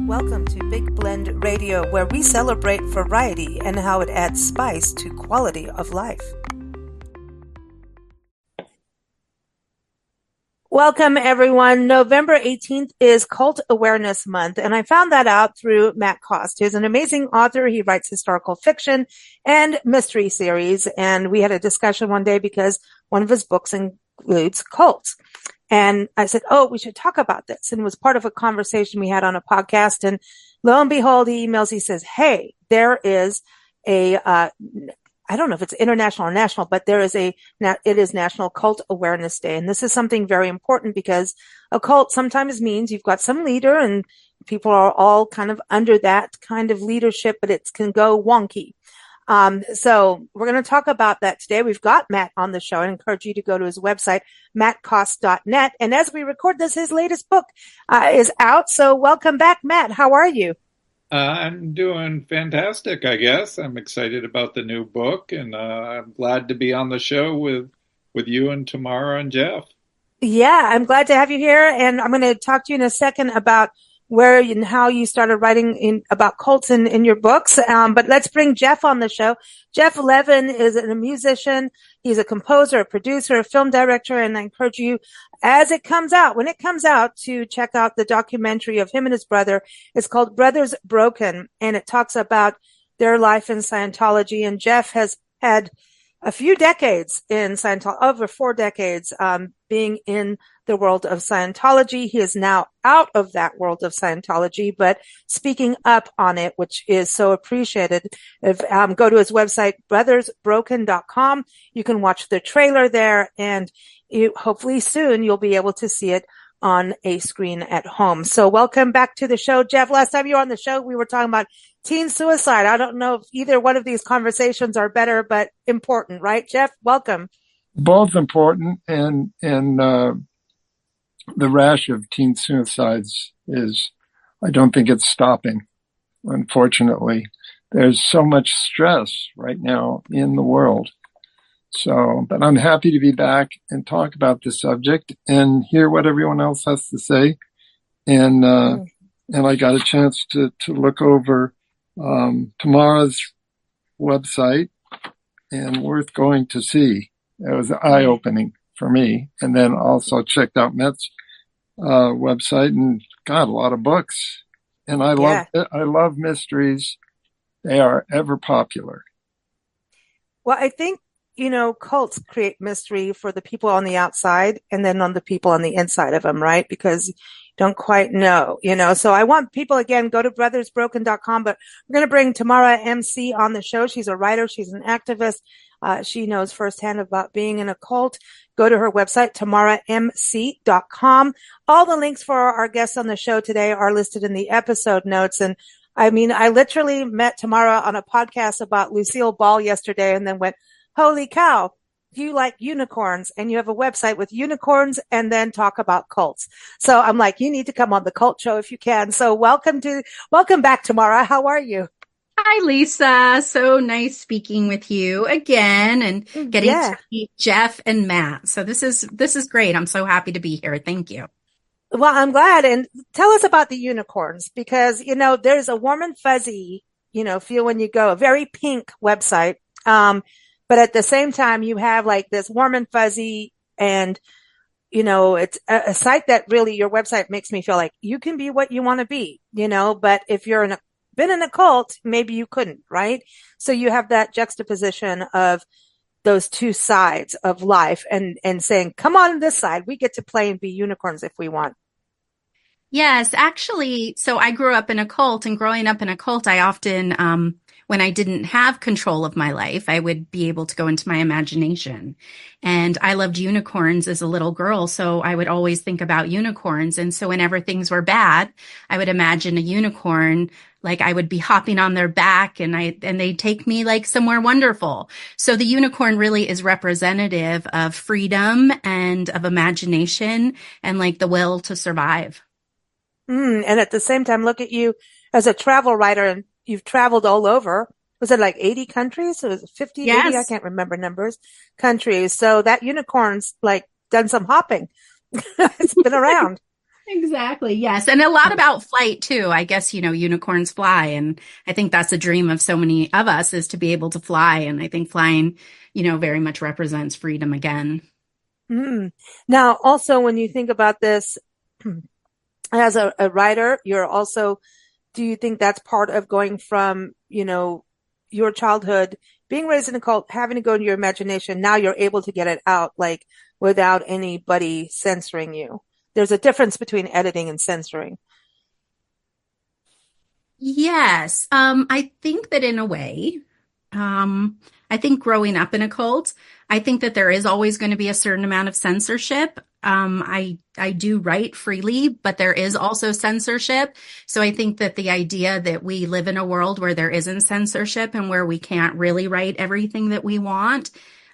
Welcome to Big Blend Radio, where we celebrate variety and how it adds spice to quality of life. Welcome, everyone. November 18th is Cult Awareness Month, and I found that out through Matt Cost, who's an amazing author. He writes historical fiction and mystery series, and we had a discussion one day because one of his books includes cults. And I said, oh, we should talk about this. And it was part of a conversation we had on a podcast. And lo and behold, he emails, he says, hey, there is I don't know if it's international or national, but it is National Cult Awareness Day. And this is something very important because a cult sometimes means you've got some leader and people are all kind of under that kind of leadership, but it can go wonky. So we're going to talk about that today. We've got Matt on the show. I encourage you to go to his website, mattcost.net. And as we record this, his latest book is out. So welcome back, Matt. How are you? I'm doing fantastic, I guess. I'm excited about the new book, and I'm glad to be on the show with you and Tamara and Jeff. Yeah, I'm glad to have you here. And I'm going to talk to you in a second about where and how you started writing about cults in your books. But let's bring Jeff on the show. Jeff Levin is a musician. He's a composer, a producer, a film director. And I encourage you, when it comes out, to check out the documentary of him and his brother. It's called Brothers Broken, and it talks about their life in Scientology. And Jeff has had a few decades in Scientology, over 4 decades, being in the world of Scientology. He is now out of that world of Scientology, but speaking up on it, which is so appreciated. Go to his website, brothersbroken.com. You can watch the trailer there, and hopefully soon you'll be able to see it on a screen at home. So welcome back to the show, Jeff. Last time you were on the show, we were talking about teen suicide. I don't know if either one of these conversations are better, but important, right, Jeff? Welcome. Both important, and the rash of teen suicides I don't think it's stopping, unfortunately. There's so much stress right now in the world. But I'm happy to be back and talk about this subject and hear what everyone else has to say. And I got a chance to look over Tamara's website, and worth going to see. It was eye-opening for me. And then also checked out Matt's website and got a lot of books. And I love mysteries. They are ever popular. Well, I think, cults create mystery for the people on the outside and then on the people on the inside of them, right? Because you don't quite know, So I want people, again, go to brothersbroken.com, but we're going to bring Tamara MC on the show. She's a writer. She's an activist. She knows firsthand about being in a cult. Go to her website, tamaramc.com. All the links for our guests on the show today are listed in the episode notes. And I literally met Tamara on a podcast about Lucille Ball yesterday and then went, holy cow, you like unicorns and you have a website with unicorns, and then talk about cults. So I'm like, you need to come on the Cult Show if you can. So welcome back, Tamara. How are you? Hi, Lisa. So nice speaking with you again and getting to meet Jeff and Matt. So this is great. I'm so happy to be here. Thank you. Well, I'm glad. And tell us about the unicorns, because, there's a warm and fuzzy, feel when you go, a very pink website. But at the same time, you have like this warm and fuzzy, and, it's a site that really, your website makes me feel like you can be what you want to be, but if you're been in a cult, maybe you couldn't, right? So you have that juxtaposition of those two sides of life and saying, come on this side, we get to play and be unicorns if we want. Yes, actually, so I grew up in a cult, and growing up in a cult, I often, when I didn't have control of my life, I would be able to go into my imagination. And I loved unicorns as a little girl, so I would always think about unicorns. And so whenever things were bad, I would imagine a unicorn, like I would be hopping on their back, and they'd take me like somewhere wonderful. So the unicorn really is representative of freedom and of imagination and like the will to survive. And at the same time, look at you as a travel writer, and you've traveled all over. Was it like 80 countries? It was 50, yes. 80? I can't remember numbers. Countries. So that unicorn's like done some hopping. It's been around. Exactly. Yes. And a lot about flight too. I guess, unicorns fly. And I think that's a dream of so many of us is to be able to fly. And I think flying, very much represents freedom again. Mm. Now, also, when you think about this as a writer, do you think that's part of going from, your childhood, being raised in a cult, having to go into your imagination? Now you're able to get it out, like without anybody censoring you. There's a difference between editing and censoring. Yes. I think that in a way, I think growing up in a cult, I think that there is always going to be a certain amount of censorship. I do write freely, but there is also censorship. So I think that the idea that we live in a world where there isn't censorship and where we can't really write everything that we want,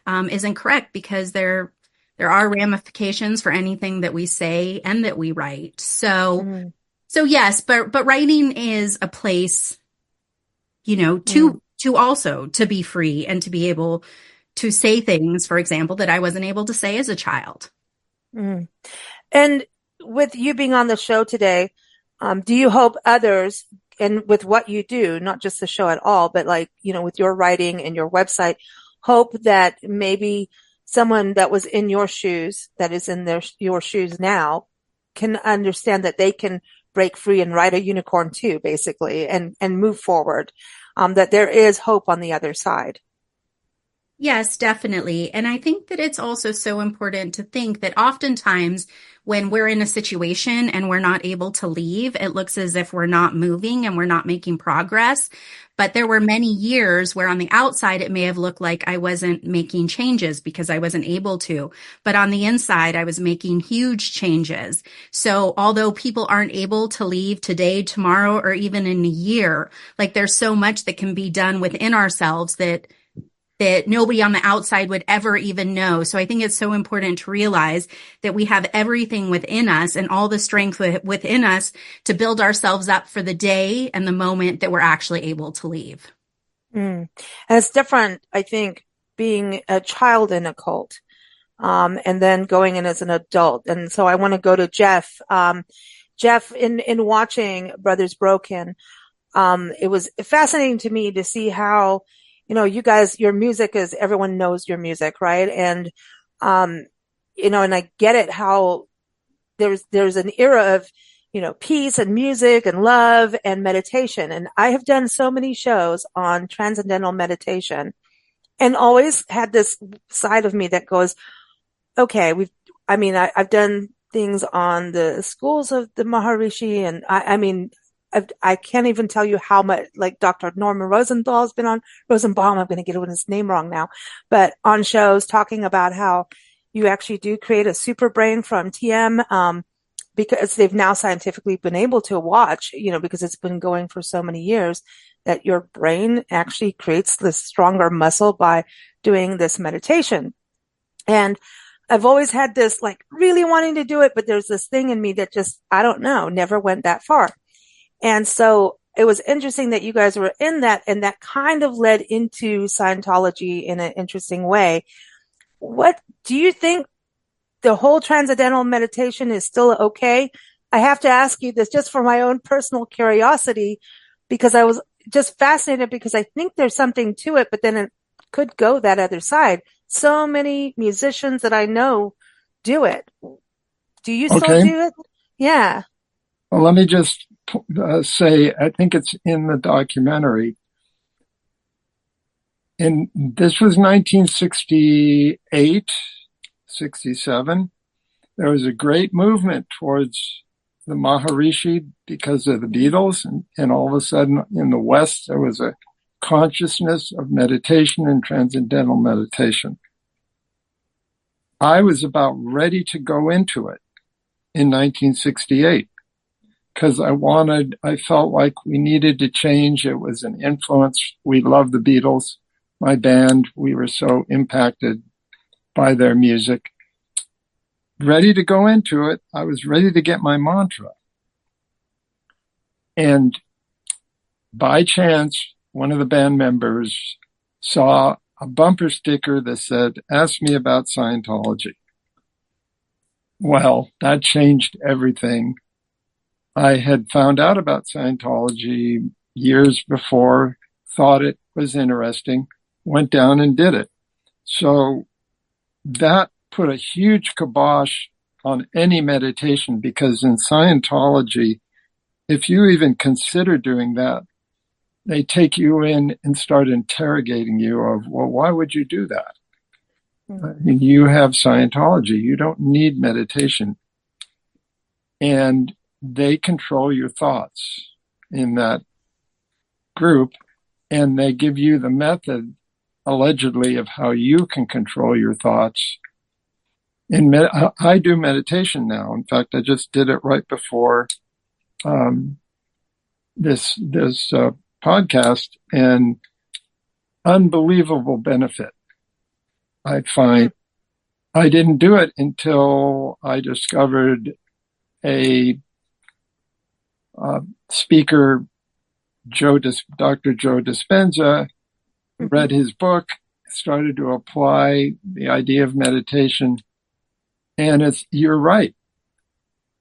isn't correct because there are ramifications for anything that we say and that we write. Mm, So yes, but writing is a place, mm, to also to be free and to be able to say things, for example, that I wasn't able to say as a child. mm. And with you being on the show today, do you hope others, and with what you do, not just the show at all, but like, with your writing and your website, hope that maybe someone that was in your shoes, that is in your shoes now, can understand that they can break free and ride a unicorn too, basically, and move forward. That there is hope on the other side. Yes, definitely. And I think that it's also so important to think that oftentimes when we're in a situation and we're not able to leave, it looks as if we're not moving and we're not making progress. But there were many years where on the outside, it may have looked like I wasn't making changes because I wasn't able to. But on the inside, I was making huge changes. So although people aren't able to leave today, tomorrow, or even in a year, like there's so much that can be done within ourselves that nobody on the outside would ever even know. So I think it's so important to realize that we have everything within us and all the strength within us to build ourselves up for the day and the moment that we're actually able to leave. Mm. And it's different, I think, being a child in a cult, and then going in as an adult. And so I want to go to Jeff. Jeff, in watching Brothers Broken, it was fascinating to me to see how, you guys, your music is, everyone knows your music, right? And, and I get it how there's an era of, peace and music and love and meditation. And I have done so many shows on transcendental meditation and always had this side of me that goes, okay, I've done things on the schools of the Maharishi, and I can't even tell you how much, like Dr. Norman Rosenthal has been on, Rosenbaum, I'm going to get his name wrong now, but on shows talking about how you actually do create a super brain from TM, because they've now scientifically been able to watch, because it's been going for so many years, that your brain actually creates this stronger muscle by doing this meditation. And I've always had this like really wanting to do it, but there's this thing in me that just, I don't know, never went that far. And so it was interesting that you guys were in that, and that kind of led into Scientology in an interesting way. What do you think, the whole transcendental meditation is still okay? I have to ask you this just for my own personal curiosity, because I was just fascinated, because I think there's something to it, but then it could go that other side. So many musicians that I know do it. Do you still do it? Yeah. Well, let me just say, I think it's in the documentary. And this was 1968, 67. There was a great movement towards the Maharishi because of the Beatles. And all of a sudden in the West, there was a consciousness of meditation and transcendental meditation. I was about ready to go into it in 1968 because I felt like we needed to change. It was an influence. We loved the Beatles, my band. We were so impacted by their music. Ready to go into it. I was ready to get my mantra. And by chance, one of the band members saw a bumper sticker that said, "Ask me about Scientology." Well, that changed everything. I had found out about Scientology years before, thought it was interesting, went down and did it. So that put a huge kibosh on any meditation, because in Scientology, if you even consider doing that, they take you in and start interrogating you of, well, why would you do that? I mean, you have Scientology. You don't need meditation. And they control your thoughts in that group, and they give you the method, allegedly, of how you can control your thoughts. I do meditation now. In fact, I just did it right before this podcast, and unbelievable benefit. I find I didn't do it until I discovered a speaker, Dr. Joe Dispenza, read his book, started to apply the idea of meditation. And you're right.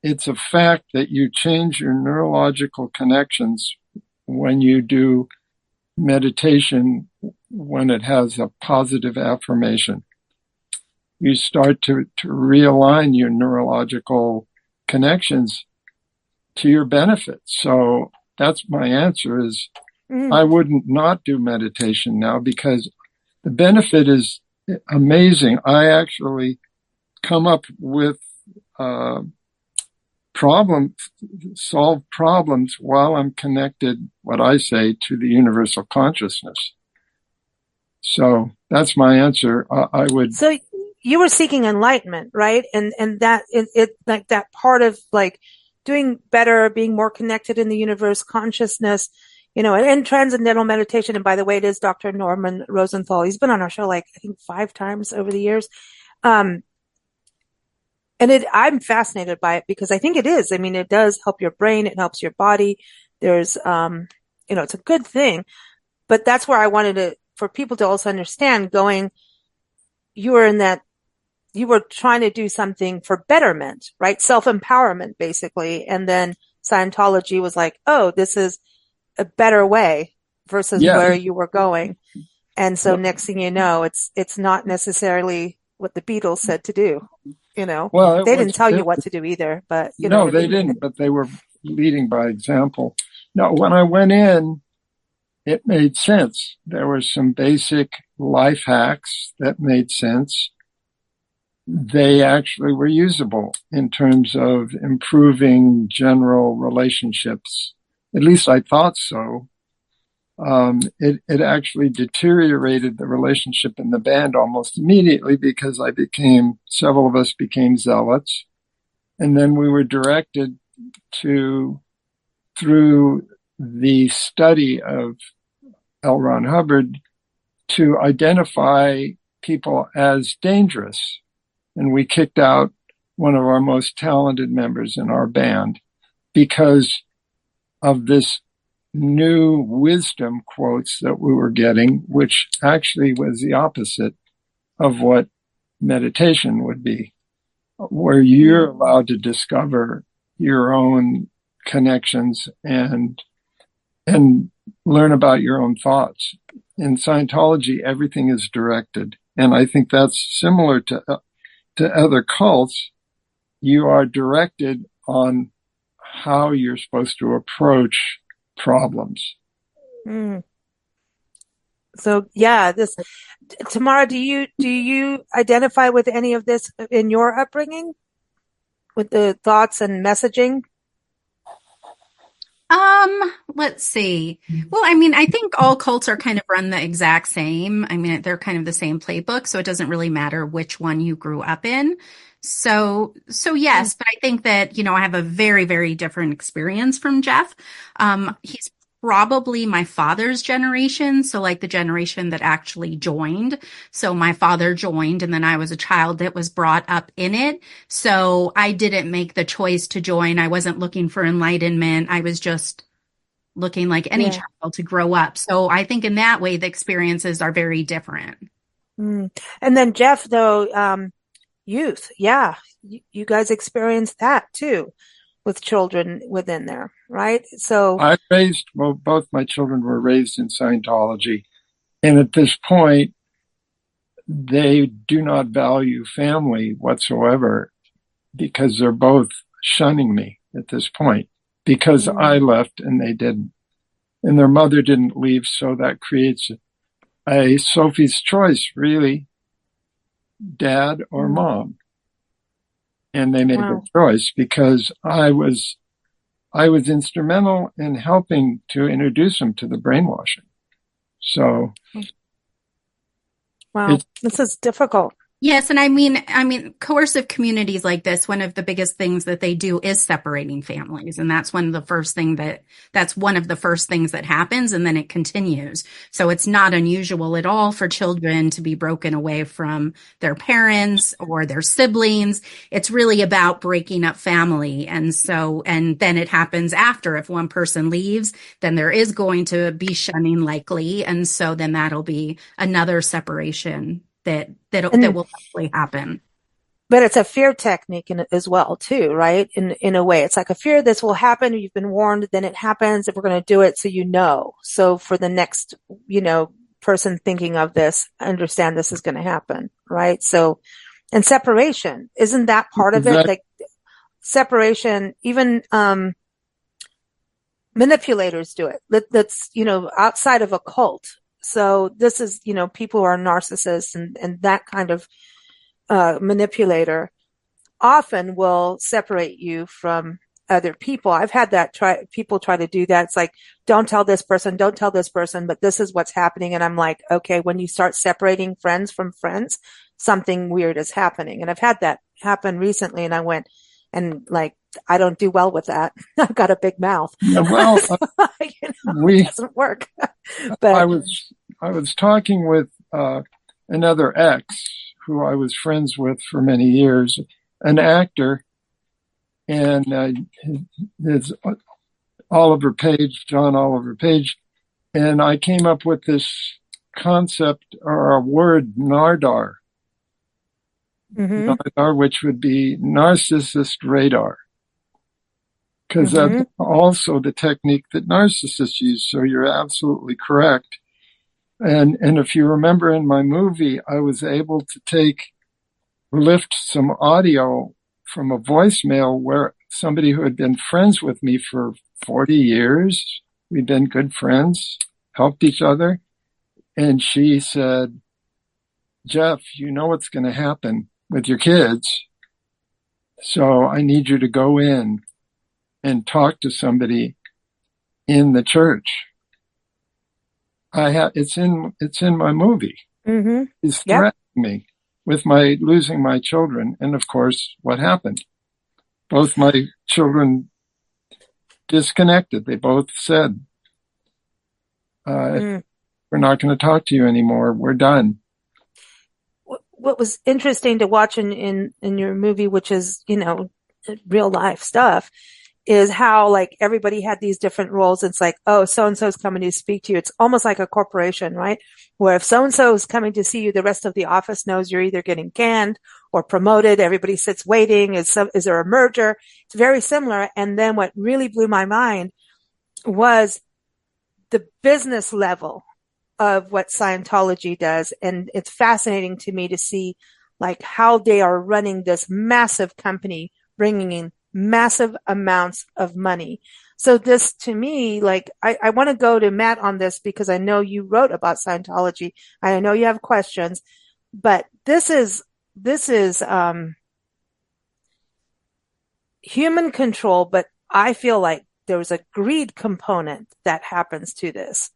It's a fact that you change your neurological connections when you do meditation, when it has a positive affirmation. You start to realign your neurological connections to your benefit. So that's my answer is I wouldn't not do meditation now, because the benefit is amazing. I actually come up with solve problems while I'm connected, what I say, to the universal consciousness. So that's my answer. I would. So you were seeking enlightenment, right? And that it like that part of like doing better, being more connected in the universe, consciousness, and transcendental meditation. And by the way, it is Dr. Norman Rosenthal. He's been on our show like I think 5 times over the years. And I'm fascinated by it because I think it is. I mean, it does help your brain. It helps your body. There's, it's a good thing, but that's where I wanted for people to also understand you were trying to do something for betterment, right? Self-empowerment, basically. And then Scientology was like, oh, this is a better way versus where you were going. And so next thing you know, it's not necessarily what the Beatles said to do. Well, they didn't tell you what to do either, but no, they didn't, but they were leading by example. Now, when I went in, it made sense. There were some basic life hacks that made sense. They actually were usable in terms of improving general relationships. At least I thought so. It actually deteriorated the relationship in the band almost immediately, because several of us became zealots. And then we were directed through the study of L. Ron Hubbard, to identify people as dangerous. And we kicked out one of our most talented members in our band because of this new wisdom quotes that we were getting, which actually was the opposite of what meditation would be, where you're allowed to discover your own connections and learn about your own thoughts. In Scientology, everything is directed. And I think that's similar to other cults. You are directed on how you're supposed to approach problems. So Tamara, do you identify with any of this in your upbringing, with the thoughts and messaging? Let's see. Well, I mean, I think all cults are kind of run the exact same. I mean, they're kind of the same playbook, so it doesn't really matter which one you grew up in. So yes, but I think that, I have a very, very different experience from Jeff. He's probably my father's generation. So like the generation that actually joined. So my father joined, and then I was a child that was brought up in it. So I didn't make the choice to join. I wasn't looking for enlightenment. I was just looking like any child to grow up. So I think in that way, the experiences are very different. And then Jeff, though, youth. Yeah. You guys experienced that too. with children within there, right? So, Both my children were raised in Scientology. And at this point, they do not value family whatsoever because they're both shunning me at this point because I left and they didn't. And their mother didn't leave. So that creates a Sophie's choice, really, dad or mom. And they made a good choice because I was instrumental in helping to introduce them to the brainwashing. So, wow, this is difficult. Yes, and I mean, coercive communities like this, one of the biggest things that they do is separating families, and that's one of the first things that happens, and then it continues. So it's not unusual at all for children to be broken away from their parents or their siblings. It's really about breaking up family, and then it happens after. If one person leaves, then there is going to be shunning likely, and so then that'll be another separation that will likely happen. But it's a fear technique as well, too, right? In a way, it's like a fear this will happen. You've been warned, then it happens. If we're going to do it, so you know. So for the next, person thinking of this, understand this is going to happen, right? So, and separation, isn't that part of it? Like separation, even manipulators do it. That's outside of a cult. So this is, people who are narcissists and that kind of manipulator often will separate you from other people. I've had people try to do that. It's like, don't tell this person, but this is what's happening. And I'm like, okay, when you start separating friends from friends, something weird is happening. And I've had that happen recently. And I went and like, I don't do well with that. I've got a big mouth. Yeah, well, it doesn't work. But I was talking with another ex who I was friends with for many years, an actor, and his John Oliver Page, and I came up with this concept or a word, Nardar. Nardar, which would be narcissist radar. Because that's also the technique that narcissists use. So you're absolutely correct. And if you remember in my movie, I was able to lift some audio from a voicemail where somebody who had been friends with me for 40 years, we'd been good friends, helped each other. And she said, Jeff, you know what's going to happen with your kids. So I need you to go in and talk to somebody in the church. It's in my movie. He's threatening me with losing my children. And of course, what happened? Both my children disconnected. They both said, we're not going to talk to you anymore. We're done. What was interesting to watch in your movie, which is, real life stuff, is how like everybody had these different roles. It's like, oh, so-and-so is coming to speak to you. It's almost like a corporation, right? Where if so-and-so is coming to see you, the rest of the office knows you're either getting canned or promoted. Everybody sits waiting. Is there a merger? It's very similar. And then what really blew my mind was the business level of what Scientology does. And it's fascinating to me to see like how they are running this massive company, bringing in massive amounts of money. So this to me, like, I want to go to Matt on this because I know you wrote about Scientology. I know you have questions, but this is human control, but I feel like there's a greed component that happens to this.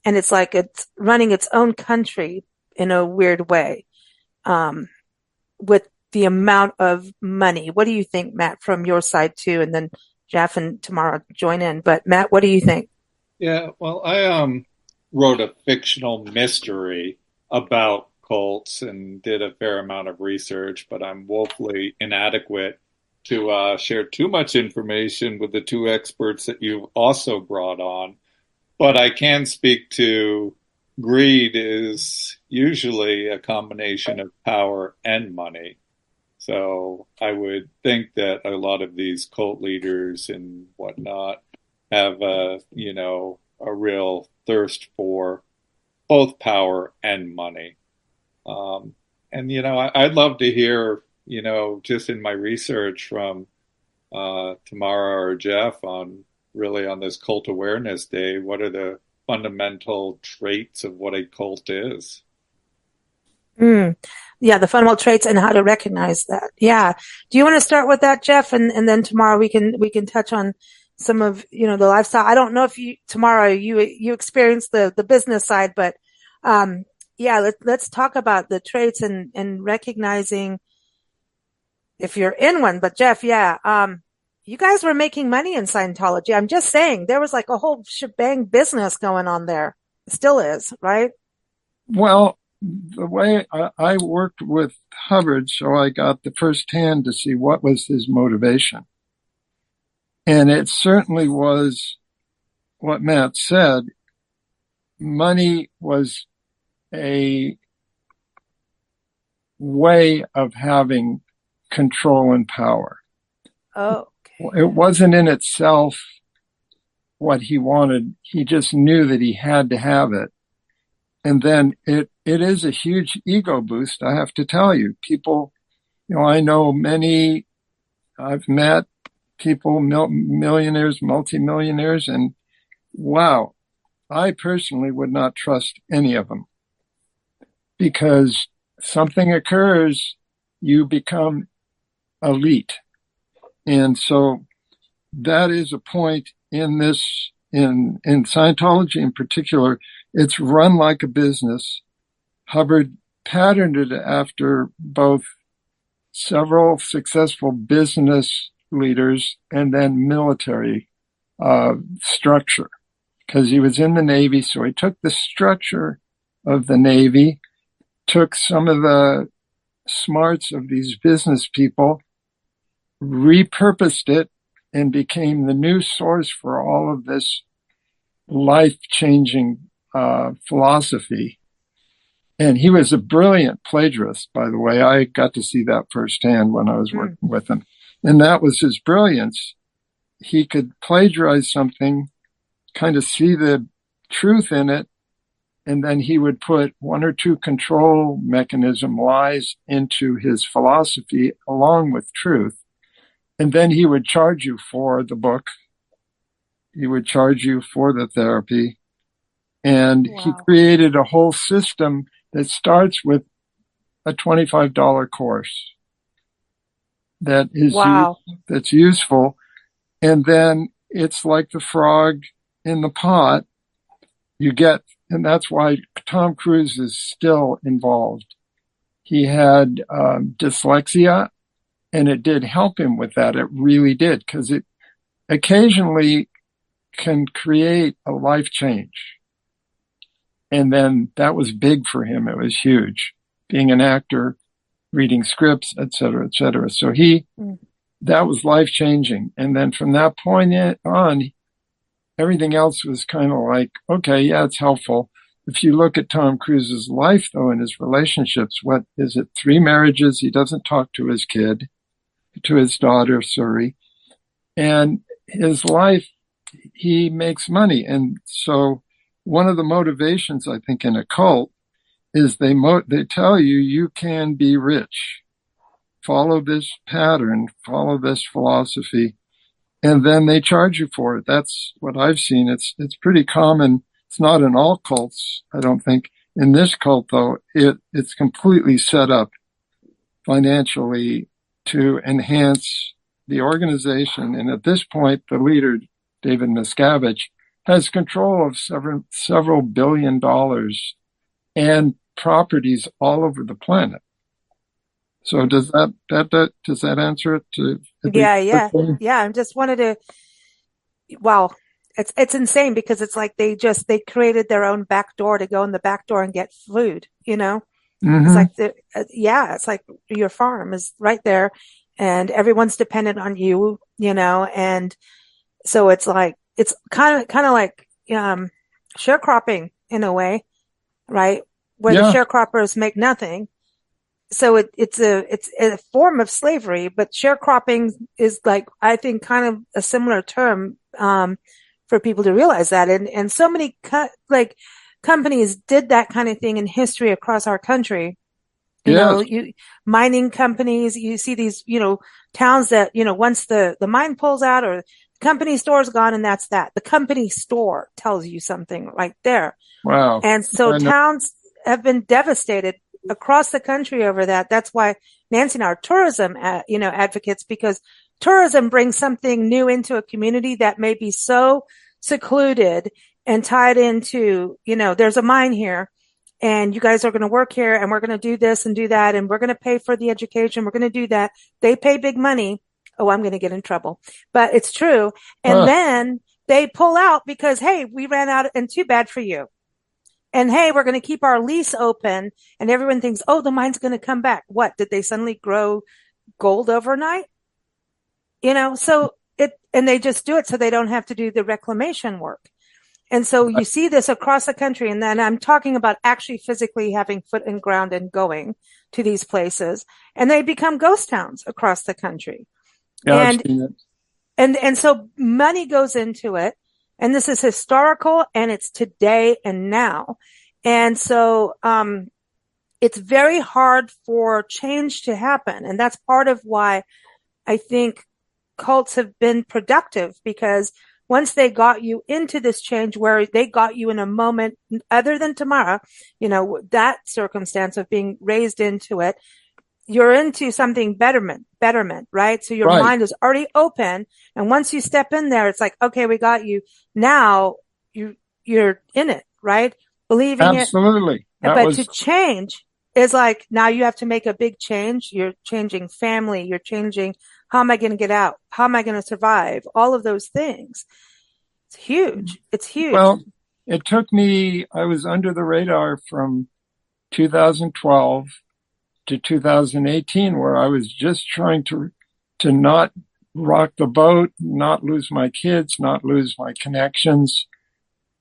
And it's like it's running its own country in a weird way, with the amount of money. What do you think, Matt, from your side too? And then Jeff and Tamara join in. But Matt, what do you think? Yeah, well, I wrote a fictional mystery about cults and did a fair amount of research, but I'm woefully inadequate to share too much information with the two experts that you've also brought on. But I can speak to greed is usually a combination of power and money. So I would think that a lot of these cult leaders and whatnot have a real thirst for both power and money. Um, and I'd love to hear, just in my research from Tamara or Jeff on really on this cult awareness day, what are the fundamental traits of what a cult is? Mm. Yeah, the fundamental traits and how to recognize that. Yeah. Do you want to start with that, Jeff? And then tomorrow we can touch on some of, the lifestyle. I don't know if tomorrow you experience the business side, but, yeah, let's talk about the traits and recognizing if you're in one. But Jeff, yeah, you guys were making money in Scientology. I'm just saying there was like a whole shebang business going on there. Still is, right? Well, the way I worked with Hubbard, so I got the first hand to see what was his motivation. And it certainly was what Matt said. Money was a way of having control and power. Oh, okay. It wasn't in itself what he wanted. He just knew that he had to have it. And then it is a huge ego boost, I have to tell you. People, I know I've met people, millionaires, multimillionaires, and wow, I personally would not trust any of them because something occurs, you become elite. And so that is a point in Scientology in particular. It's run like a business. Hubbard patterned it after both several successful business leaders and then military structure, because he was in the Navy. So he took the structure of the Navy, took some of the smarts of these business people, repurposed it, and became the new source for all of this life-changing philosophy. And he was a brilliant plagiarist, by the way. I got to see that firsthand when I was working with him. And that was his brilliance. He could plagiarize something, kind of see the truth in it, and then he would put one or two control mechanism lies into his philosophy along with truth. And then he would charge you for the book. He would charge you for the therapy. And he created a whole system that starts with a $25 course that is that's useful. And then it's like the frog in the pot. And that's why Tom Cruise is still involved. He had dyslexia, and it did help him with that. It really did, because it occasionally can create a life change. And then that was big for him. It was huge. Being an actor, reading scripts, et cetera, et cetera. So that was life changing. And then from that point on, everything else was kind of like, okay, yeah, it's helpful. If you look at Tom Cruise's life, though, and his relationships, what is it? 3 marriages. He doesn't talk to his daughter, Suri. And his life, he makes money. And so one of the motivations, I think, in a cult is they tell you, you can be rich. Follow this pattern, follow this philosophy, and then they charge you for it. That's what I've seen. It's pretty common. It's not in all cults, I don't think. In this cult, though, it's completely set up financially to enhance the organization. And at this point, the leader, David Miscavige, has control of several $billion and properties all over the planet. So does that answer it? Yeah. I just wanted to. Wow, it's insane because it's like they created their own back door to go in the back door and get food. It's like it's like your farm is right there, and everyone's dependent on you. And so it's like it's kind of like sharecropping in a way, right? Where the sharecroppers make nothing. it's a form of slavery, but sharecropping is like, I think, kind of a similar term, for people to realize that. And so many companies did that kind of thing in history across our country. Yes. Mining companies, you see these, towns that, once the mine pulls out or the company store's gone, and that's that. The company store tells you something right there. Wow. And so towns have been devastated across the country over that. That's why Nancy and I are tourism, advocates, because tourism brings something new into a community that may be so secluded and tied into, there's a mine here and you guys are going to work here and we're going to do this and do that. And we're going to pay for the education. We're going to do that. They pay big money. Oh, I'm going to get in trouble, but it's true. And then they pull out because, hey, we ran out and too bad for you. And hey, we're going to keep our lease open, and everyone thinks, oh, the mine's going to come back. What? Did they suddenly grow gold overnight? And they just do it so they don't have to do the reclamation work. And so you see this across the country. And then I'm talking about actually physically having foot in ground and going to these places, and they become ghost towns across the country. Yeah, I've seen it. And so money goes into it. And this is historical, and it's today and now. And so, it's very hard for change to happen. And that's part of why I think cults have been productive, because once they got you into this change where they got you in a moment other than Tamara, that circumstance of being raised into it, you're into something betterment, right? So your mind is already open. And once you step in there, it's like, okay, we got you. Now you're in it, right? Believing it. Absolutely. But to change is like, now you have to make a big change. You're changing family. You're changing, how am I going to get out? How am I going to survive? All of those things. It's huge. It's huge. Well, it took me, I was under the radar from 2012 to 2018, where I was just trying to not rock the boat, not lose my kids, not lose my connections.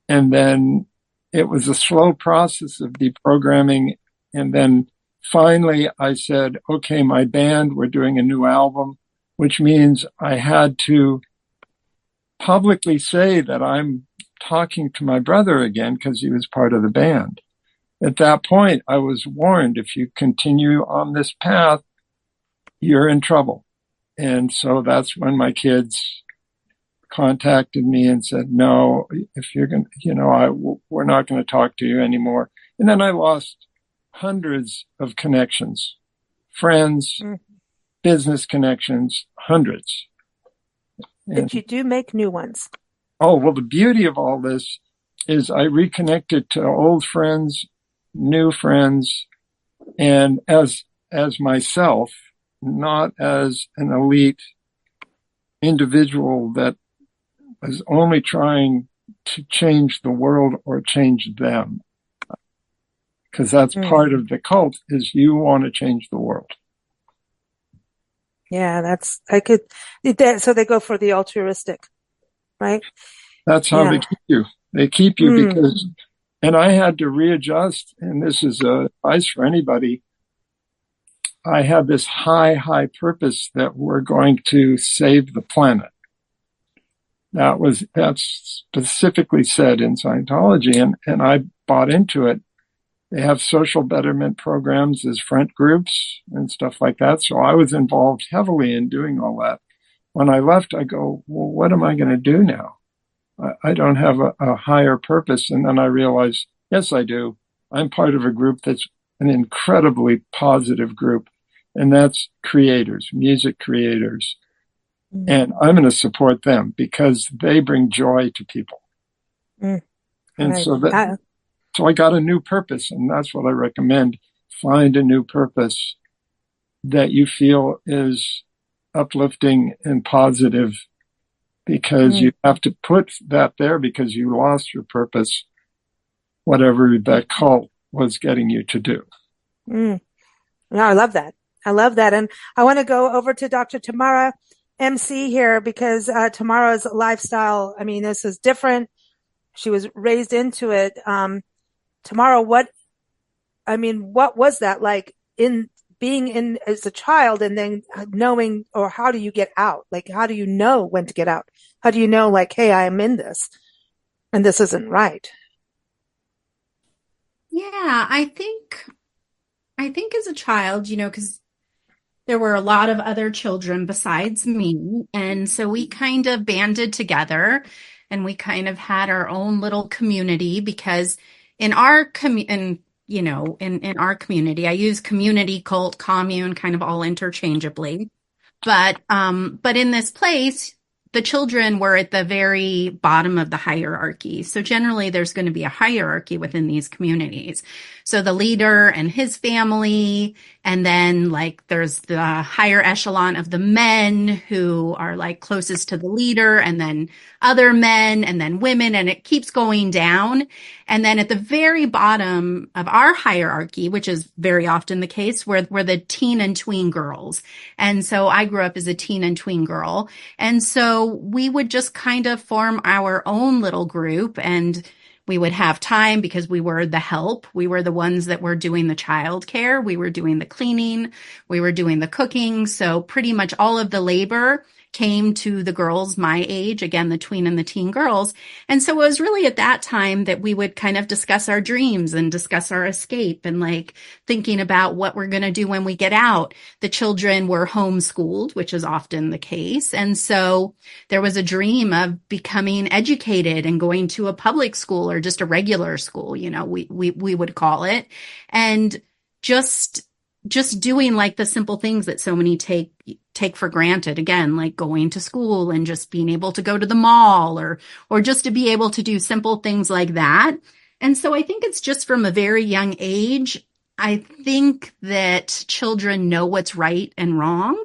And then it was a slow process of deprogramming. And then finally I said, okay, my band, we're doing a new album, which means I had to publicly say that I'm talking to my brother again because he was part of the band. At that point, I was warned, if you continue on this path, you're in trouble. And so that's when my kids contacted me and said, no, if you're going to, we're not going to talk to you anymore. And then I lost hundreds of connections, friends, business connections, hundreds. But you do make new ones. Oh, well, the beauty of all this is I reconnected to old friends, new friends, and as myself, not as an elite individual that was only trying to change the world or change them. Because that's part of the cult, is you want to change the world. Yeah, so they go for the altruistic, right? That's how they keep you. They keep you because, and I had to readjust, and this is advice for anybody. I had this high purpose that we're going to save the planet. That's specifically said in Scientology, and I bought into it. They have social betterment programs as front groups and stuff like that. So I was involved heavily in doing all that. When I left, I go, well, what am I going to do now? I don't have a higher purpose. And then I realized, yes, I do. I'm part of a group that's an incredibly positive group, and that's creators, music creators. And I'm going to support them because they bring joy to people. And right. So I got a new purpose, and that's what I recommend. Find a new purpose that you feel is uplifting and positive, because you have to put that there because you lost your purpose, whatever that cult was getting you to do. No, I love that. And I want to go over to Dr. Tamara MC here, because Tamara's lifestyle, I mean, this is different. She was raised into it. Tamara, what was that like in being in as a child and then knowing, or how do you get out? Like, how do you know when to get out? How do you know, like, hey, I am in this and this isn't right? Yeah, I think as a child, because there were a lot of other children besides me, and so we kind of banded together and we kind of had our own little community because in our in our community, I use community, cult, commune kind of all interchangeably. But in this place, the children were at the very bottom of the hierarchy. So generally there's going to be a hierarchy within these communities. So the leader and his family, and then like there's the higher echelon of the men who are like closest to the leader, and then other men, and then women, and it keeps going down. And then at the very bottom of our hierarchy, which is very often the case, were the teen and tween girls. And so I grew up as a teen and tween girl. And so we would just kind of form our own little group, and we would have time because we were the help. We were the ones that were doing the childcare. We were doing the cleaning. We were doing the cooking. So pretty much all of the labor came to the girls my age, again, the tween and the teen girls. And so it was really at that time that we would kind of discuss our dreams and discuss our escape and like thinking about what we're going to do when we get out. The children were homeschooled, which is often the case. And so there was a dream of becoming educated and going to a public school or just a regular school, we would call it. And just doing like the simple things that so many take for granted, again, like going to school and just being able to go to the mall or just to be able to do simple things like that. And so I think it's just from a very young age, I think that children know what's right and wrong.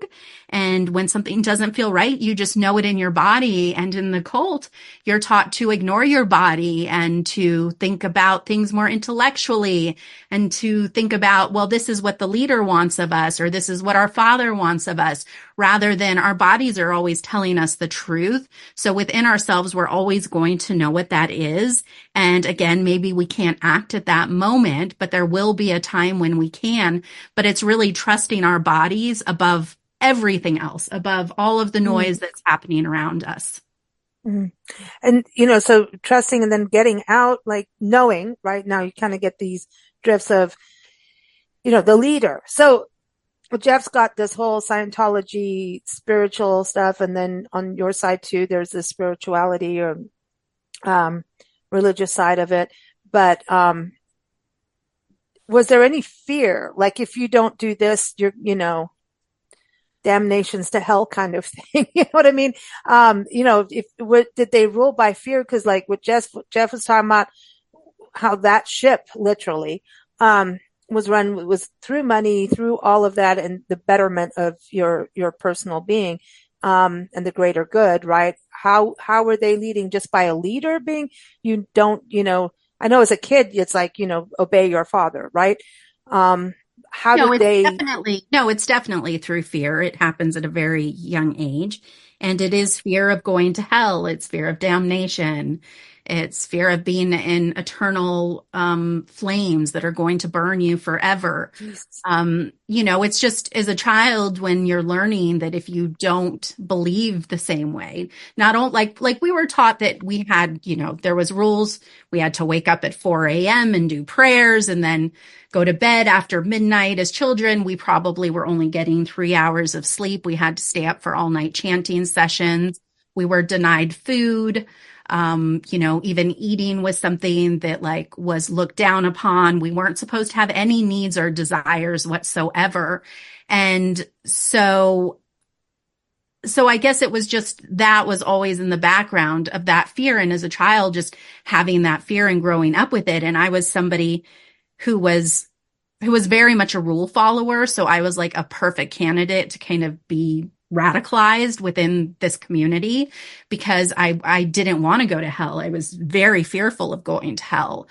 And when something doesn't feel right, you just know it in your body. And in the cult, you're taught to ignore your body and to think about things more intellectually and to think about, well, this is what the leader wants of us, or this is what our father wants of us, rather than our bodies are always telling us the truth. So within ourselves, we're always going to know what that is. And again, maybe we can't act at that moment, but there will be a time when we can. But it's really trusting our bodies above everything else, above all of the noise that's happening around us. Mm. And, so trusting and then getting out, like knowing, right now you kind of get these drifts of, the leader. So Jeff's got this whole Scientology spiritual stuff. And then on your side too, there's the spirituality or, religious side of it. But, was there any fear? Like if you don't do this, you're, damnations to hell kind of thing. You know what I mean? Did they rule by fear? Cause like what Jeff was talking about, how that ship literally, was through money, through all of that and the betterment of your personal being, and the greater good, right? How were they leading just by a leader being, you don't, I know as a kid, it's like, obey your father, right? How No, did they? it's definitely through fear. It happens at a very young age. And it is fear of going to hell. It's fear of damnation. It's fear of being in eternal flames that are going to burn you forever. It's just as a child when you're learning that if you don't believe the same way, not only like we were taught that we had, there was rules. We had to wake up at 4 a.m. and do prayers and then go to bed after midnight. As children, we probably were only getting 3 hours of sleep. We had to stay up for all night chanting sessions. We were denied food. Even eating was something that like was looked down upon. We weren't supposed to have any needs or desires whatsoever. And so I guess it was just that was always in the background of that fear. And as a child, just having that fear and growing up with it. And I was somebody who was very much a rule follower. So I was like a perfect candidate to kind of be radicalized within this community because I didn't want to go to hell. I was very fearful of going to hell.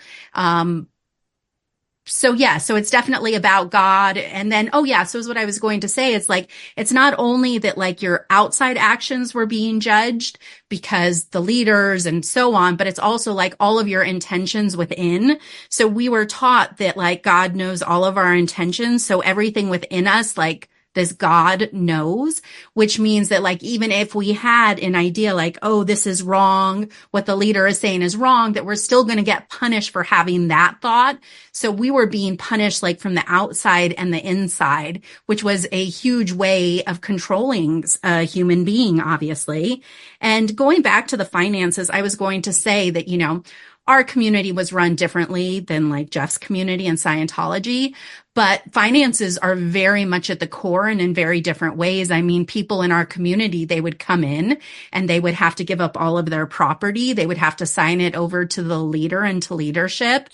So yeah, so it's definitely about God. And then, oh yeah, so is what I was going to say. It's like, it's not only that like your outside actions were being judged because the leaders and so on, but it's also like all of your intentions within. So we were taught that like God knows all of our intentions. So everything within us, like this God knows, which means that like, even if we had an idea like, oh, this is wrong, what the leader is saying is wrong, that we're still going to get punished for having that thought. So we were being punished like from the outside and the inside, which was a huge way of controlling a human being, obviously. And going back to the finances, I was going to say that, you know, our community was run differently than like Jeff's community and Scientology, but finances are very much at the core and in very different ways. I mean, people in our community, they would come in and they would have to give up all of their property. They would have to sign it over to the leader and to leadership.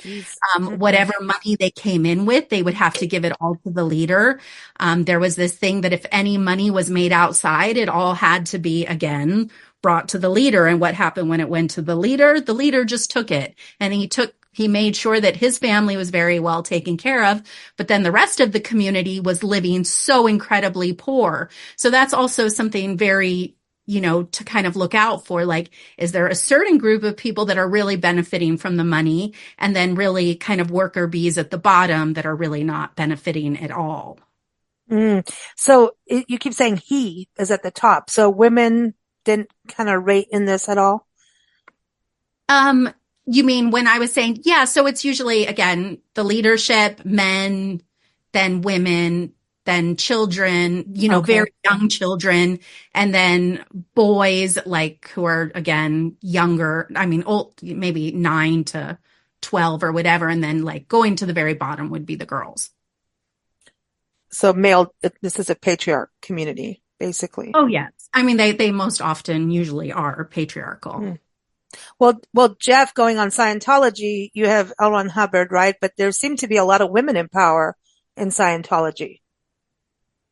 Whatever money they came in with, they would have to give it all to the leader. There was this thing that if any money was made outside, it all had to be, again, brought to the leader. And what happened when it went to the leader? The leader just took it, and he made sure that his family was very well taken care of, but then the rest of the community was living so incredibly poor. So that's also something very, you know, to kind of look out for. Like, is there a certain group of people that are really benefiting from the money, and then really kind of worker bees at the bottom that are really not benefiting at all? So you keep saying he is at the top. So women didn't kind of rate in this at all? You mean when I was saying, yeah, so it's usually, again, the leadership, men, then women, then children, you know, very young children, and then boys, like who are, again, younger. I mean, old, maybe 9 to 12 or whatever. And then like going to the very bottom would be the girls. So male, this is a patriarch community, basically. Oh, yes. I mean, they most often usually are patriarchal. Well, Jeff, going on Scientology, you have L. Ron Hubbard, right? But there seem to be a lot of women in power in Scientology.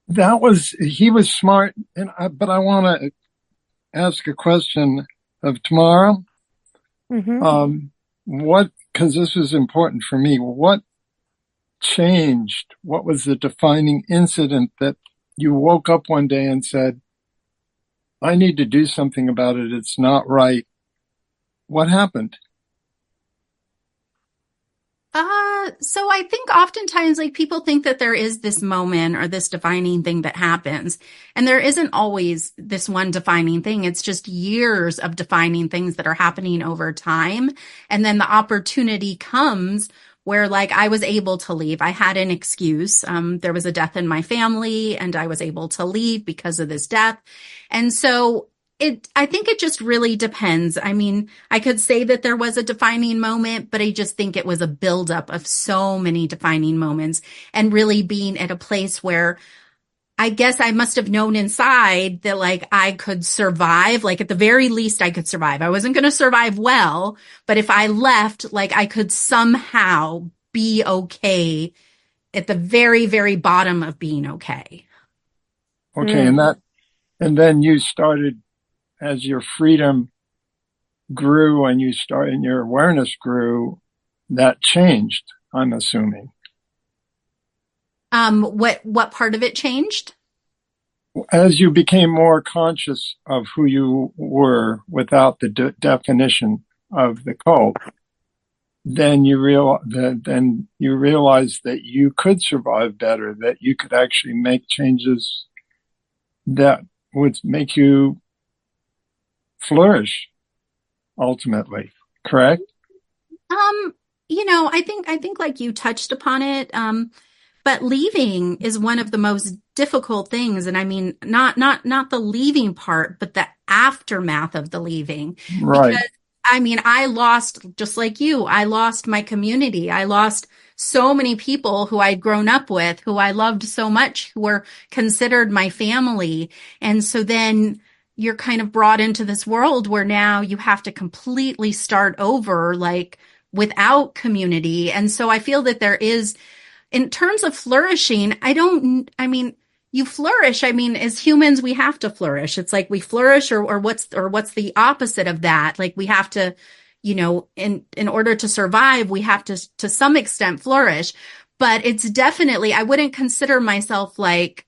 He was smart, but I want to ask a question of Tamara. Because this is important for me, what changed? What was the defining incident that you woke up one day and said, I need to do something about it. It's not right. What happened? So I think oftentimes like people think that there is this moment or this defining thing that happens, and there isn't always this one defining thing. It's just years of defining things that are happening over time. And then the opportunity comes where like I was able to leave. I had an excuse. There was a death in my family and I was able to leave because of this death. And so I think it just really depends. I mean, I could say that there was a defining moment, but I just think it was a buildup of so many defining moments, and really being at a place where I guess I must have known inside that like I could survive. Like at the very least, I could survive. I wasn't going to survive well, but if I left, like I could somehow be okay at the very, very bottom of being okay. Okay. And then you started, as your freedom grew and your awareness grew, that changed, I'm assuming. What part of it changed? As you became more conscious of who you were without the definition of the cult, then you realized that you could survive better, that you could actually make changes that would make you flourish ultimately, correct? You know, I think like you touched upon it. But leaving is one of the most difficult things. And I mean, not the leaving part, but the aftermath of the leaving. Right. Because I mean, I lost, just like you, I lost my community. I lost so many people who I'd grown up with, who I loved so much, who were considered my family. And so then you're kind of brought into this world where now you have to completely start over, like without community. And so I feel that there is, in terms of flourishing, you flourish. I mean, as humans, we have to flourish. It's like we flourish or what's the opposite of that? Like we have to, in order to survive, we have to some extent flourish. But it's definitely, I wouldn't consider myself like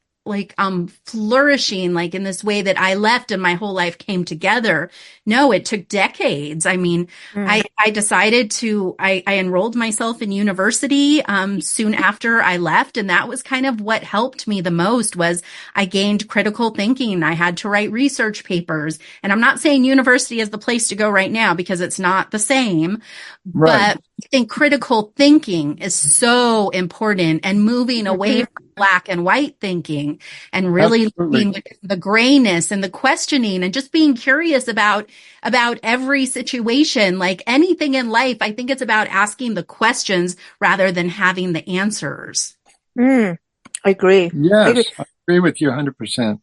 flourishing like in this way that I left and my whole life came together. No, it took decades. I mean, I decided I enrolled myself in university soon after I left, and that was kind of what helped me the most. Was I gained critical thinking. I had to write research papers, and I'm not saying university is the place to go right now because it's not the same, Right. but I think critical thinking is so important, and moving away from black and white thinking and really being the grayness and the questioning and just being curious about every situation. Like anything in life, I think it's about asking the questions rather than having the answers. I agree. Yes, I agree with you 100%.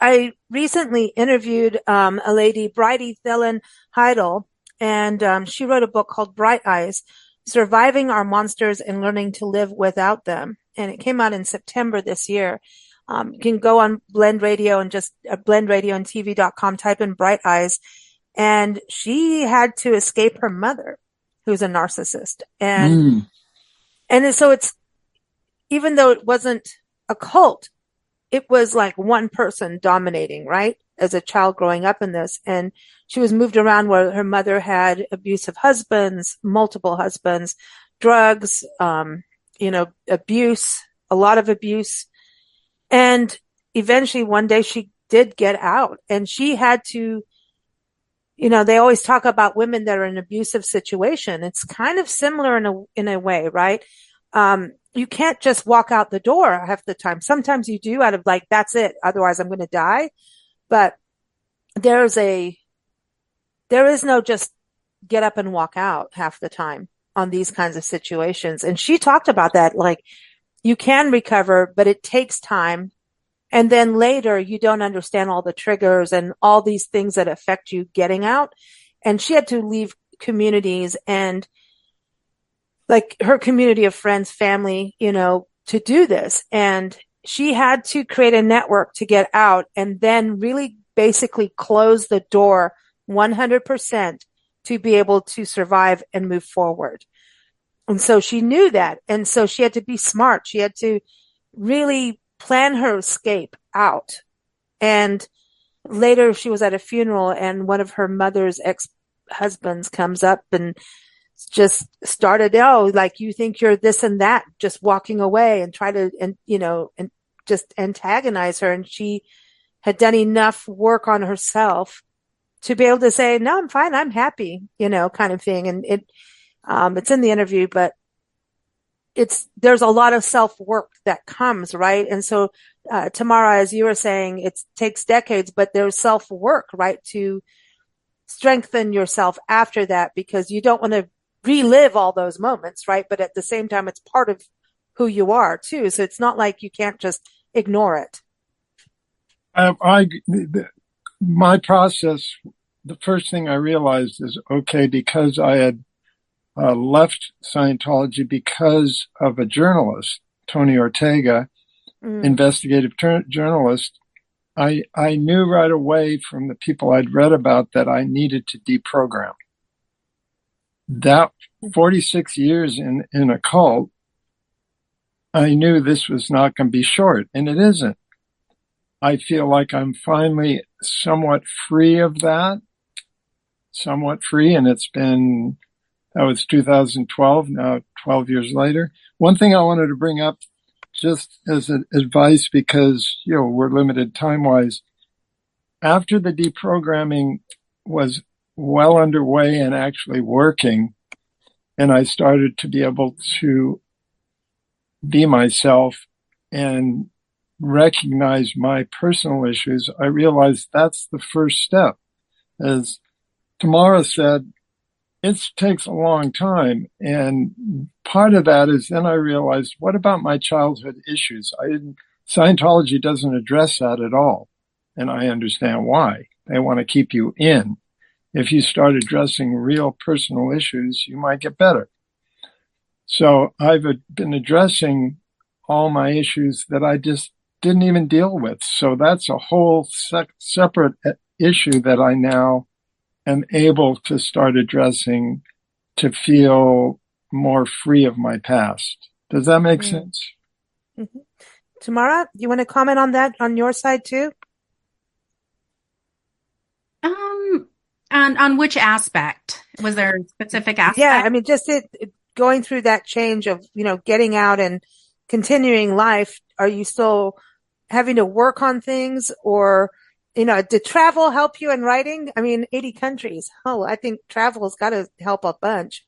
I recently interviewed a lady, Bridie Thelen Heidel, and she wrote a book called Bright Eyes, Surviving Our Monsters and Learning to Live Without Them. And it came out in September this year. You can go on Blend Radio and just blendradioandtv.com, type in Bright Eyes. And she had to escape her mother, who's a narcissist. And so it's, even though it wasn't a cult, it was like one person dominating, right? As a child growing up in this. And she was moved around where her mother had abusive husbands, multiple husbands, drugs, abuse, a lot of abuse. And eventually one day she did get out, and she had to, they always talk about women that are in an abusive situation. It's kind of similar in a way, right? You can't just walk out the door half the time. Sometimes you do out of like, that's it. Otherwise I'm going to die. But there is no just get up and walk out half the time on these kinds of situations. And she talked about that. Like, you can recover, but it takes time. And then later you don't understand all the triggers and all these things that affect you getting out. And she had to leave communities and like her community of friends, family, to do this. And she had to create a network to get out and then really basically close the door 100% to be able to survive and move forward. And so she knew that. And so she had to be smart. She had to really plan her escape out. And later she was at a funeral, and one of her mother's ex-husbands comes up and just started, like, you think you're this and that, just walking away and try to, and just antagonize her. And she had done enough work on herself to be able to say, no, I'm fine. I'm happy, kind of thing. And it's in the interview, but there's a lot of self-work that comes, right? And so, Tamara, as you were saying, it takes decades, but there's self-work, right? To strengthen yourself after that, because you don't want to relive all those moments, right? But at the same time, it's part of who you are too. So it's not like you can't just ignore it. My process, the first thing I realized is, okay, because I had left Scientology because of a journalist, Tony Ortega, investigative journalist, I knew right away from the people I'd read about that I needed to deprogram. That 46 years in a cult, I knew this was not going to be short, and it isn't. I feel like I'm finally somewhat free of that, and it's been, that was 2012, now 12 years later. One thing I wanted to bring up just as advice, because, we're limited time-wise, after the deprogramming was well underway and actually working, and I started to be able to be myself and recognize my personal issues, I realized that's the first step. As Tamara said, it takes a long time. And part of that is then I realized, what about my childhood issues? Scientology doesn't address that at all. And I understand why. They want to keep you in. If you start addressing real personal issues, you might get better. So I've been addressing all my issues that I just didn't even deal with. So that's a whole separate issue that I now am able to start addressing to feel more free of my past. Does that make sense? Mm-hmm. Tamara, you want to comment on that on your side too? On which aspect? Was there a specific Yeah, aspect? I mean, just going through that change of, getting out and continuing life. Are you still having to work on things, or, did travel help you in writing? I mean, 80 countries. Oh, I think travel's got to help a bunch.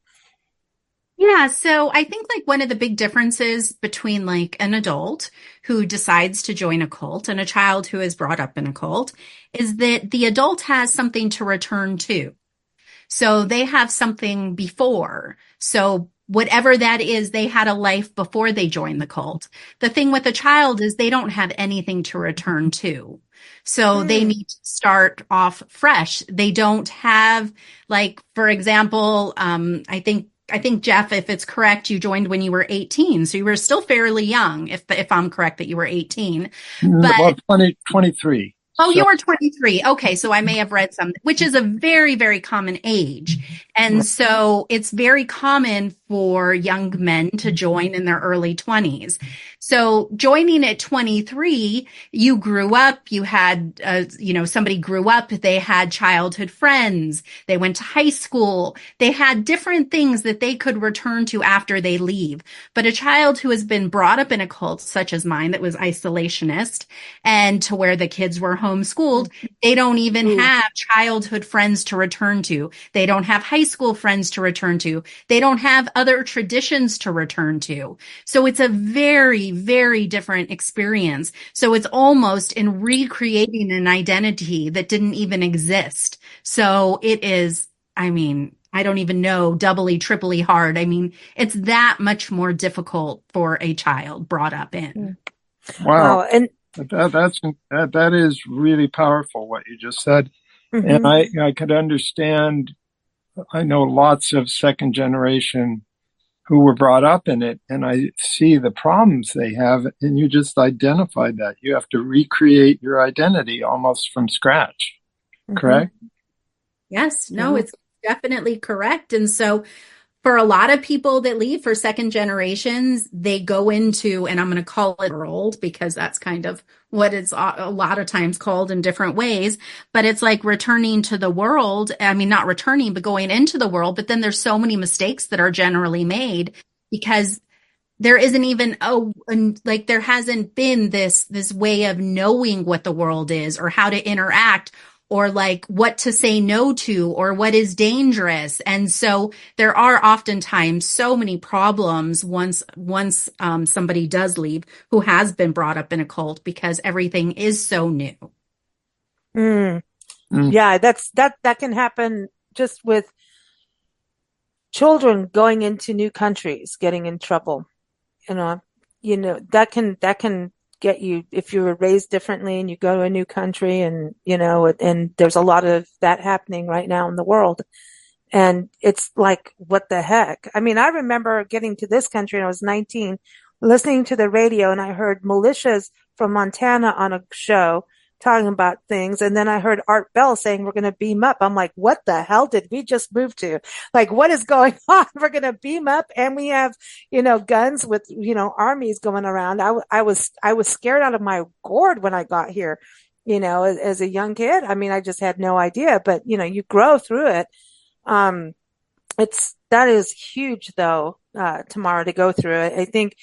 Yeah, so I think like one of the big differences between like an adult who decides to join a cult and a child who is brought up in a cult is that the adult has something to return to. So they have something before. So whatever that is, they had a life before they joined the cult. The thing with a child is they don't have anything to return to. So they Hmm. need to start off fresh. They don't have, like, for example, I think Jeff, if it's correct, you joined when you were 18. So you were still fairly young, if I'm correct that you were 18. But Well, 23. oh, So, you were 23. Okay, so I may have read something, which is a very, very common age. And so it's very common for young men to join in their early 20s. So joining at 23, you grew up, you had, somebody grew up, they had childhood friends, they went to high school, they had different things that they could return to after they leave. But a child who has been brought up in a cult, such as mine, that was isolationist, and to where the kids were homeschooled, they don't even Ooh. have childhood friends to return to. They don't have high school friends to return to. They don't have other traditions to return to. So it's a very, very different experience. So it's almost in recreating an identity that didn't even exist. So it is, I mean, I don't even know, doubly, triply hard. I mean, it's that much more difficult for a child brought up in. wow, Wow. And that is really powerful what you just said, and mhm. I could understand. I know lots of second generation who were brought up in it, and I see the problems they have. And you just identified that you have to recreate your identity almost from scratch. Mhm. Correct? Yes, no, Yeah. it's definitely correct. And so for a lot of people that leave for second generations, they go into, and I'm going to call it world because that's kind of what it's a lot of times called in different ways, but it's like returning to the world. I mean, not returning, but going into the world. But then there's so many mistakes that are generally made because there isn't even like there hasn't been this way of knowing what the world is or how to interact or like what to say no to or what is dangerous. And so there are oftentimes so many problems once somebody does leave who has been brought up in a cult because everything is so new. Mm. Mm. Yeah, that can happen just with children going into new countries, getting in trouble. You know, that can get you if you were raised differently and you go to a new country, and and there's a lot of that happening right now in the world. And it's like, what the heck? I mean, I remember getting to this country and I was 19, listening to the radio, and I heard militias from Montana on a show talking about things. And then I heard Art Bell saying, we're going to beam up. I'm like, what the hell did we just move to? Like, what is going on? We're going to beam up, and we have, guns with, armies going around. I was scared out of my gourd when I got here, as a young kid. I mean, I just had no idea, but you grow through it. Um, that is huge though, Tamara, to go through it. I think,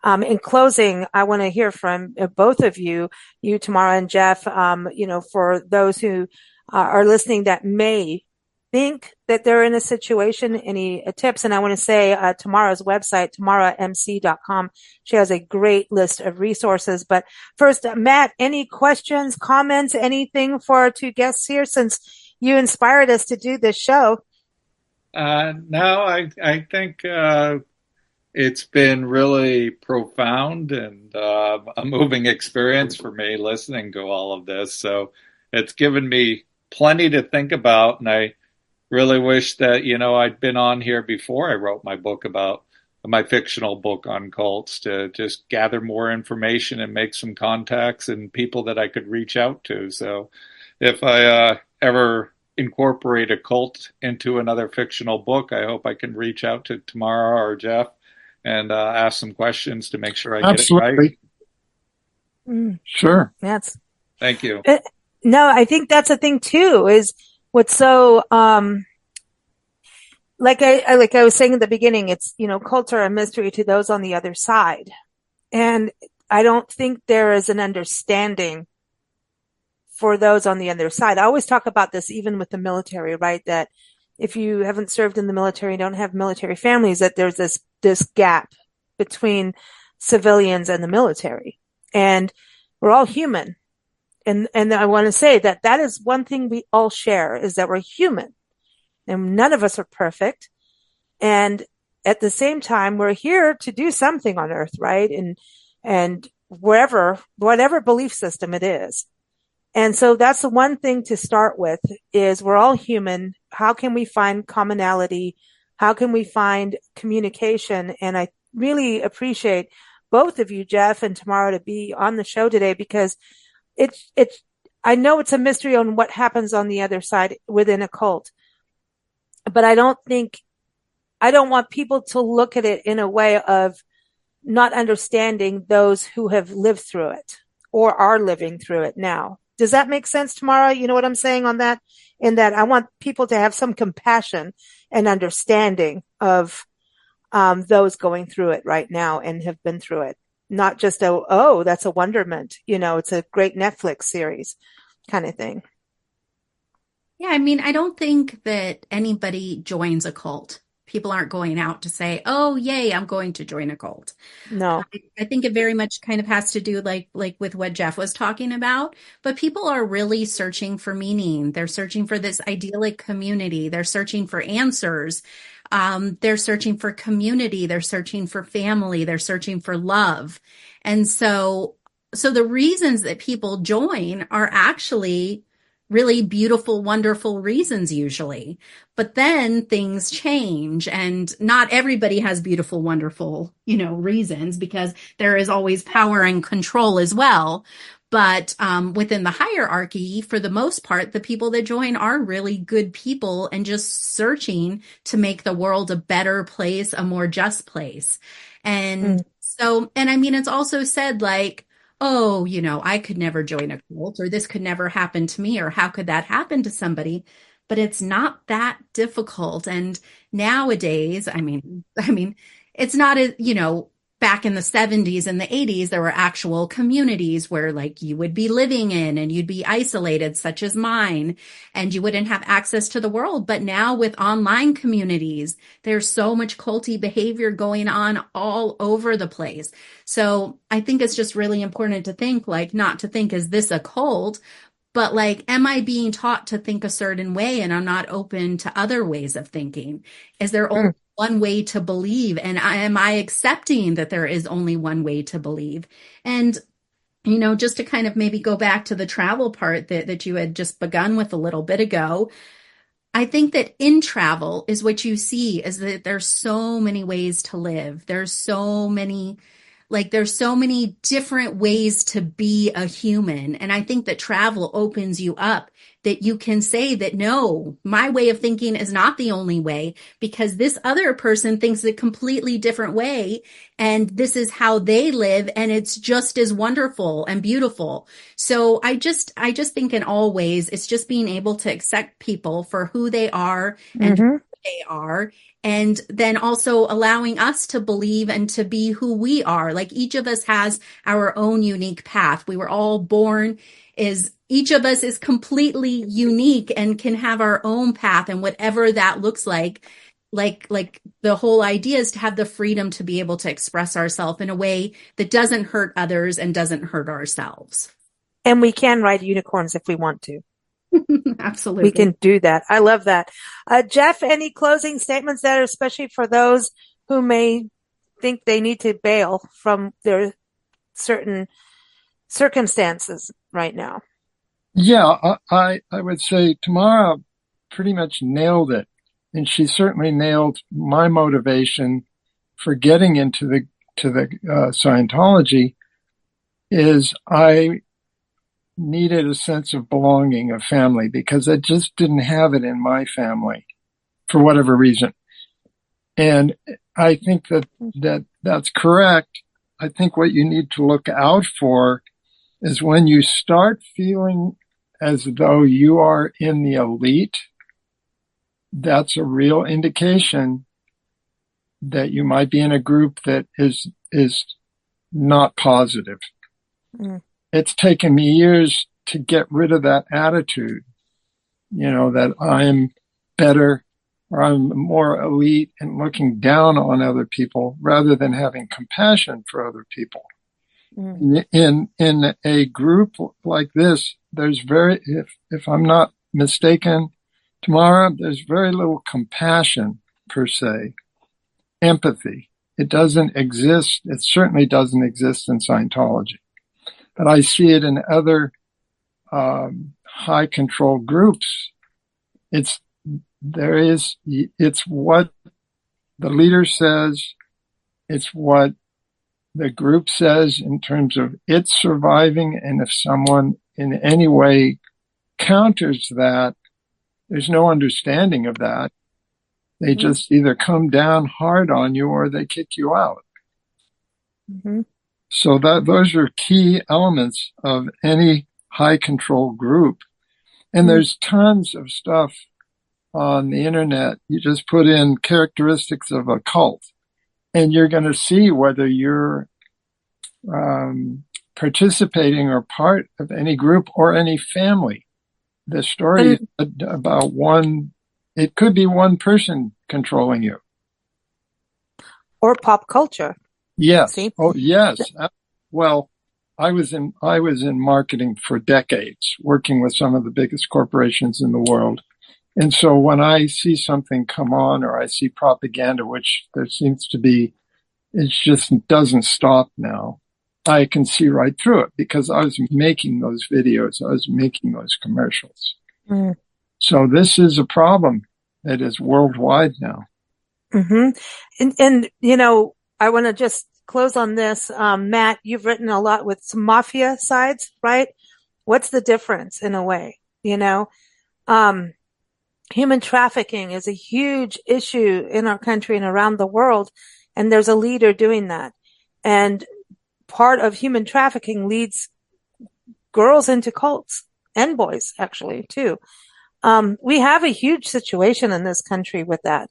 in closing, I want to hear from both of you, Tamara and Jeff, for those who are listening that may think that they're in a situation, any tips. And I want to say, Tamara's website, tamaramc.com. She has a great list of resources. But first, Matt, any questions, comments, anything for our two guests here, since you inspired us to do this show? No, I think it's been really profound and a moving experience for me listening to all of this. So it's given me plenty to think about, and I really wish that I'd been on here before I wrote my fictional book on cults to just gather more information and make some contacts and people that I could reach out to. So if I ever incorporate a cult into another fictional book, I hope I can reach out to Tamara or Jeff and ask some questions to make sure I get it right. Absolutely. Mm, Sure. that's Thank you. no, I think that's the thing too, is what's so like I was saying in the beginning, it's, cults are a mystery to those on the other side. And I don't think there is an understanding for those on the other side. I always talk about this even with the military, right? That if you haven't served in the military, don't have military families, that there's this gap between civilians and the military. And we're all human. And I want to say that that is one thing we all share, is that we're human and none of us are perfect. And at the same time, we're here to do something on earth, right? And whatever belief system it is. And so that's the one thing to start with, is we're all human. How can we find commonality? How can we find communication? And I really appreciate both of you, Jeff and Tamara, to be on the show today, because I know it's a mystery on what happens on the other side within a cult, but I don't want people to look at it in a way of not understanding those who have lived through it or are living through it now. Does that make sense, Tamara? You know what I'm saying on that? In that I want people to have some compassion and understanding of those going through it right now and have been through it. Not just that's a wonderment. It's a great Netflix series kind of thing. Yeah, I mean, I don't think that anybody joins a cult. People aren't going out to say, "Oh, yay, I'm going to join a cult." No. I think it very much kind of has to do like with what Jeff was talking about, but people are really searching for meaning. They're searching for this idyllic community. They're searching for answers. They're searching for community. They're searching for family. They're searching for love. And so the reasons that people join are actually really beautiful, wonderful reasons usually. But then things change, and not everybody has beautiful, wonderful, reasons, because there is always power and control as well. But within the hierarchy, for the most part, the people that join are really good people and just searching to make the world a better place, a more just place. And and I mean, it's also said like, oh, I could never join a cult, or this could never happen to me, or how could that happen to somebody? But it's not that difficult. And nowadays, I mean, it's not as, back in the 70s and the 80s, there were actual communities where like you would be living in and you'd be isolated, such as mine, and you wouldn't have access to the world. But now with online communities, there's so much culty behavior going on all over the place. So I think it's just really important to think, like, not to think, is this a cult? But like, am I being taught to think a certain way and I'm not open to other ways of thinking? Is there only one way to believe? And am I accepting that there is only one way to believe? And, just to kind of maybe go back to the travel part that you had just begun with a little bit ago, I think that in travel is what you see is that there's so many ways to live. There's so many different ways to be a human. And I think that travel opens you up, that you can say that, no, my way of thinking is not the only way, because this other person thinks a completely different way. And this is how they live. And it's just as wonderful and beautiful. So I just think in all ways, it's just being able to accept people for who they are and who they are. And then also allowing us to believe and to be who we are. Like each of us has our own unique path. We were all born each of us is completely unique and can have our own path, and whatever that looks like the whole idea is to have the freedom to be able to express ourselves in a way that doesn't hurt others and doesn't hurt ourselves. And we can ride unicorns if we want to. Absolutely. We can do that. I love that. Jeff, any closing statements there, especially for those who may think they need to bail from their certain circumstances right now? Yeah, I would say Tamara pretty much nailed it. And she certainly nailed my motivation for getting into the Scientology is I needed a sense of belonging, of family, because I just didn't have it in my family for whatever reason. And I think that's correct. I think what you need to look out for is when you start feeling as though you are in the elite, that's a real indication that you might be in a group that is not positive. Mm. It's taken me years to get rid of that attitude, that I'm better or I'm more elite and looking down on other people rather than having compassion for other people. Mm. In a group like this, there's if I'm not mistaken, Tamara, there's very little compassion per se. Empathy. It doesn't exist. It certainly doesn't exist in Scientology. But I see it in other high control groups. It's what the leader says. It's what the group says in terms of its surviving. And if someone in any way counters that, there's no understanding of that. They just either come down hard on you or they kick you out. Mm-hmm. So those are key elements of any high control group. And there's tons of stuff on the internet. You just put in characteristics of a cult and you're going to see whether you're participating or part of any group or any family. The story about it could be one person controlling you. Or pop culture. Yes. See? Oh, yes. Well, I was in marketing for decades, working with some of the biggest corporations in the world. And so when I see something come on or I see propaganda, which there seems to be, it just doesn't stop now. I can see right through it because I was making those videos. I was making those commercials. Mm. So this is a problem that is worldwide now. Mm-hmm. And I want to just close on this. Matt, you've written a lot with some mafia sides, right? What's the difference in a way? Human trafficking is a huge issue in our country and around the world. And there's a leader doing that. And part of human trafficking leads girls into cults and boys actually too. We have a huge situation in this country with that.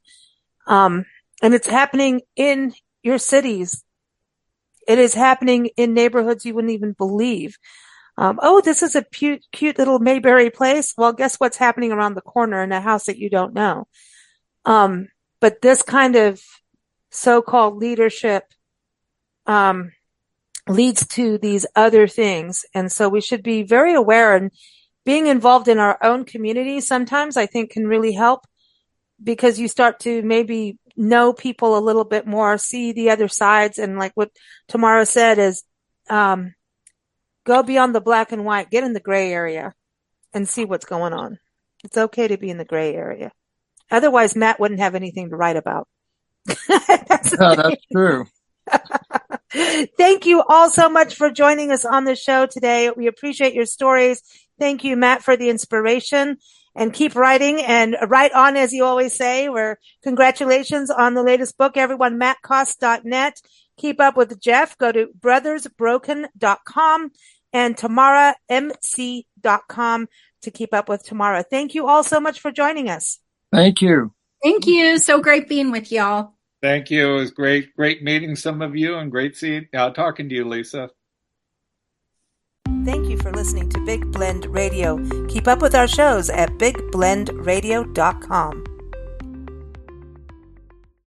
And it's happening in your cities. It is happening in neighborhoods you wouldn't even believe. This is a cute little Mayberry place. Well, guess what's happening around the corner in a house that you don't know? But this kind of so-called leadership, leads to these other things. And so we should be very aware, and being involved in our own community sometimes I think can really help, because you start to maybe know people a little bit more, see the other sides. And like what Tamara said is, go beyond the black and white, get in the gray area and see what's going on. It's okay to be in the gray area. Otherwise, Matt wouldn't have anything to write about. That's true. Thank you all so much for joining us on the show today. We appreciate your stories. Thank you, Matt, for the inspiration, and keep writing and write on, as you always say. Congratulations on the latest book, everyone. mattcost.net. Keep up with Jeff. Go to brothersbroken.com and TamaraMC.com to keep up with Tamara. Thank you all so much for joining us. Thank you. Thank you. So great being with y'all. Thank you. It was great meeting some of you, and great talking to you, Lisa. Thank you for listening to Big Blend Radio. Keep up with our shows at bigblendradio.com.